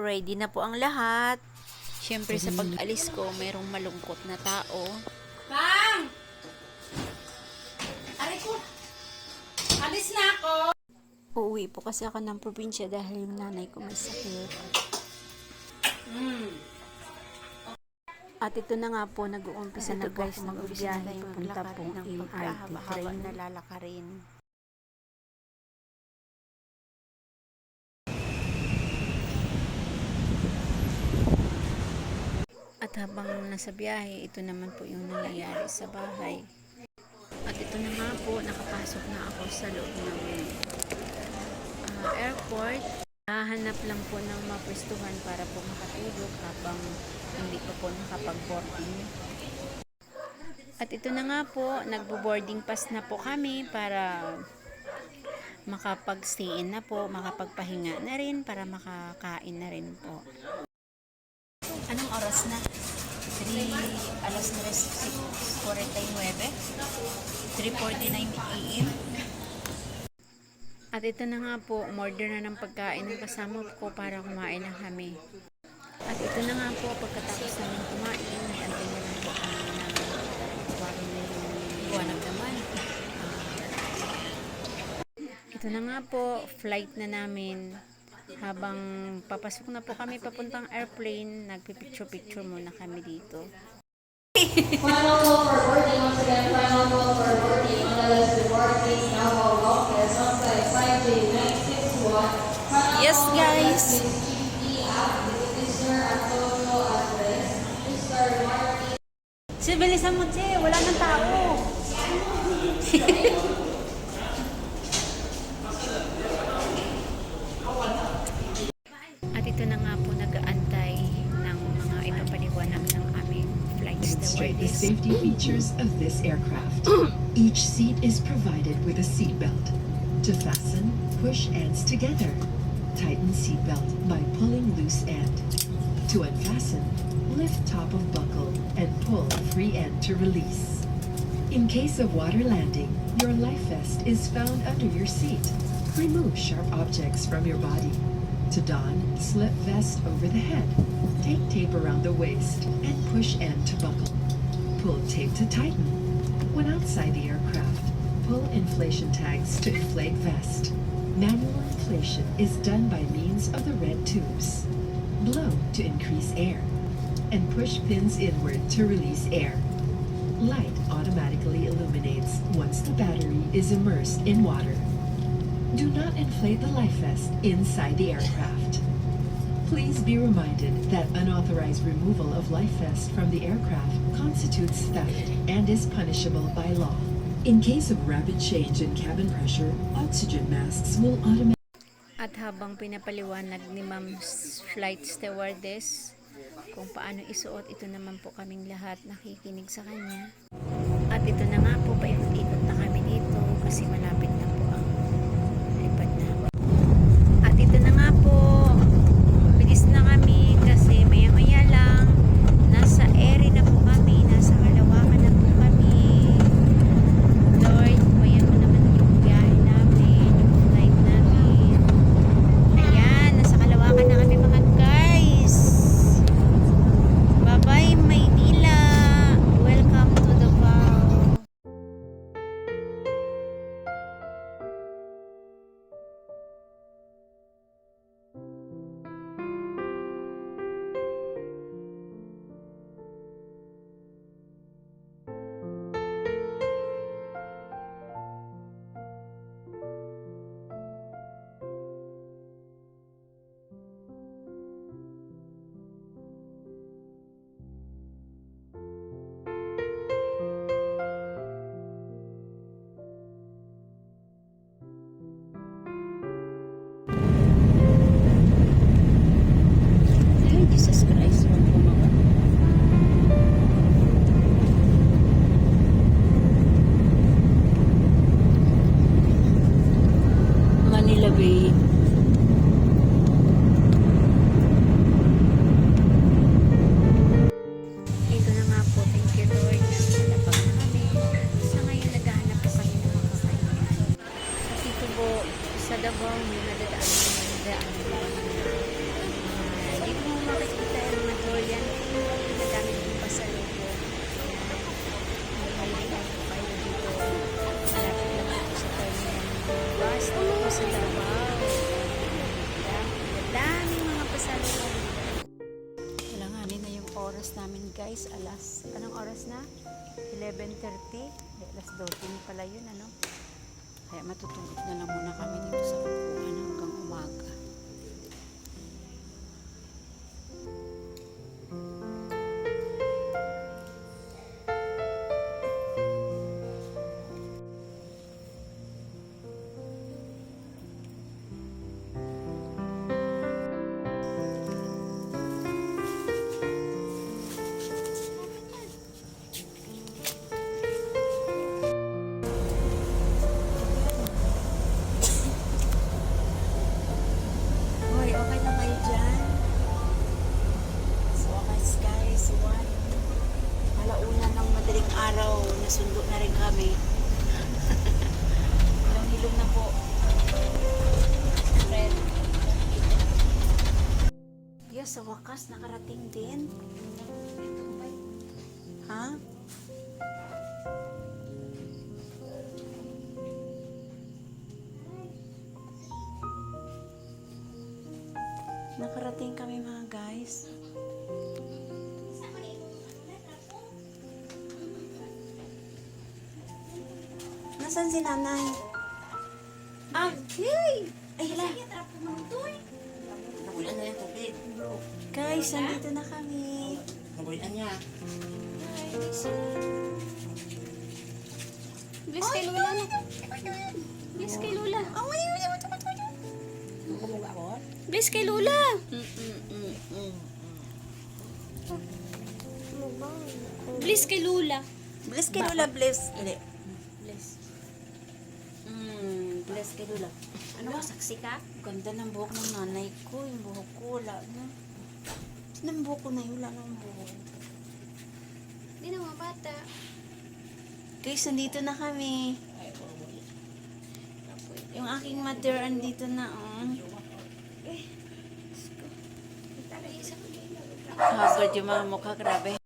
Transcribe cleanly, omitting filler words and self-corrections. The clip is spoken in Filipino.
ready na po ang lahat. Siyempre sa pag-alis ko, mayroong malungkot na tao. Bang! Aray ko! Alis na ako! Uuwi po kasi ako ng probinsya dahil yung nanay ko may sakit. At ito na nga po, nag-uumpisa na guys, mag-biyahe punta po ng MRT train. Nalalakarin. At habang nasa biyahe, ito naman po yung nangyayari sa bahay. At ito na nga po, nakapasok na ako sa loob ng airport. Hahanap lang po ng mapwestuhan para po makatulog habang hindi pa po nakapag-boarding. At ito na nga po, nagbo-boarding pass na po kami para makapag-stay-in na po, makapagpahinga na rin, para makakain na rin po. Anong oras na? Alas 3:49, 3:49 AM. At ito na nga po, umorder na ng pagkain ng kasama ko para kumain na kami. At ito na nga po, pagkatapos namin kumain, may antay na lang po kami na buwanag naman. Ito na nga po, flight na namin. Habang papasok na po kami papuntang airplane, nagpipicture-picture muna kami dito. Final call for boarding. Once again, final call for boarding. On the list to board, please now hold office. Outside 5J961. Yes, guys. Si bilisan mo, Che. Wala nang tao. At ito na nga po, nag-aantay ng mga ipapaliwanag ng aming flight Demonstrate the stewardess. safety features of this aircraft. Each seat is provided with a seat belt. To fasten, push ends together. Tighten seat belt by pulling loose end. To unfasten, lift top of buckle and pull free end to release. In case of water landing, your life vest is found under your seat. Remove sharp objects from your body. To don, slip vest over the head. Take tape around the waist and push end to buckle. Pull tape to tighten. When outside the aircraft, pull inflation tags to inflate vest. Manual inflation is done by means of the red tubes. Blow to increase air. And push pins inward to release air. Light automatically illuminates once the battery is immersed in water. Do not inflate the life vest inside the aircraft. Please be reminded that unauthorized removal of life vest from the aircraft constitutes theft and is punishable by law. In case of rapid change in cabin pressure, oxygen masks will automatically. At habang pinapaliwanag ni Ma'am Flight Stewardess kung paano isuot, ito naman po kaming lahat nakikinig sa kanya. At ito na nga po, paikot-ikot na kami dito kasi malapit na po ang lipad na. At ito na nga po, bilis na kami kasi maya-maya lang nasa area na po kami, nasa Kalawakan na po kami. Lord, bayan mo naman yung biyahe namin, yung flight namin. Ayan, nasa Kalawakan na kami mga guys. Bye-bye Maynila. Welcome to Davao. oras namin guys, anong oras na? 11:30. Alas 12 pala yun, ano? Kaya matutulog na lang muna kami dito sa upuan hanggang umaga. Hoy, okay na kayo dyan? So, guys, alauna ng madaling araw, nasundo na rin kami. Hilong-hilong na po. Red. Yes, sa wakas, nakarating din. Ha? Nakarating kami mga guys. Nasaan si nanay? Ah, hey! Ay, hala. Nabulan na yung tubig. Guys, nandito na kami. Nabulan niya. Bless kay Lula na. Bless kay Lula. Kumuga ako? Bless kay Lula. Bless kay Lula. Bless kay Lola, bless. Hindi. Bless. Bless kay Lula. Ano ba, saksi ka? Ganda ng buhok ng nanay ko. Yung buhok ko, wala na. Ng buhok ko na yun, wala ng buhok. Hindi na mga bata. Guys, nandito na kami. Yung aking mother, andito na. Hagod yung mga mukha, grabe.